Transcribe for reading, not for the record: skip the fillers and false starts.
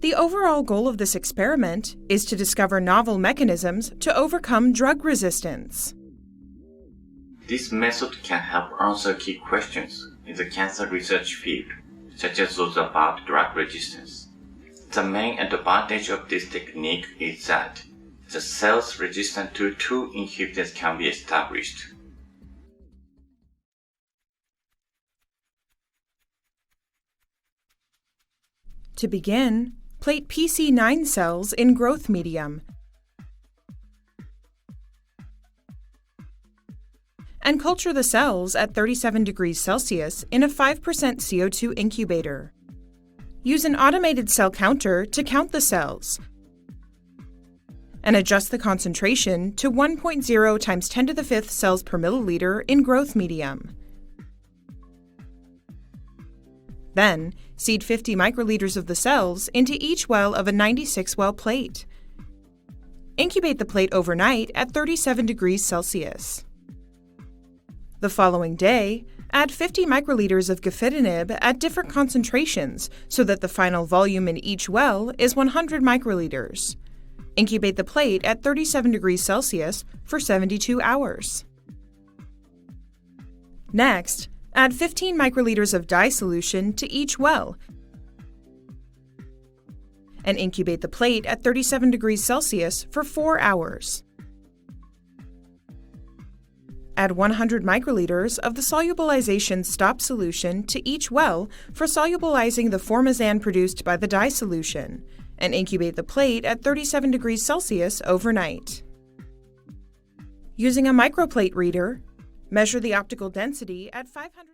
The overall goal of this experiment is to discover novel mechanisms to overcome drug resistance. This method can help answer key questions in the cancer research field, such as those about drug resistance. The main advantage of this technique is that the cells resistant to two inhibitors can be established. To begin, plate PC9 cells in growth medium and culture the cells at 37 degrees Celsius in a 5% CO2 incubator. Use an automated cell counter to count the cells and adjust the concentration to 1.0 times 10 to the 5th cells per milliliter in growth medium. Then, seed 50 microliters of the cells into each well of a 96-well plate. Incubate the plate overnight at 37 degrees Celsius. The following day, add 50 microliters of gefitinib at different concentrations so that the final volume in each well is 100 microliters. Incubate the plate at 37 degrees Celsius for 72 hours. Next, add 15 microliters of dye solution to each well and incubate the plate at 37 degrees Celsius for 4 hours. Add 100 microliters of the solubilization stop solution to each well for solubilizing the formazan produced by the dye solution, and incubate the plate at 37 degrees Celsius overnight. Using a microplate reader, measure the optical density at 500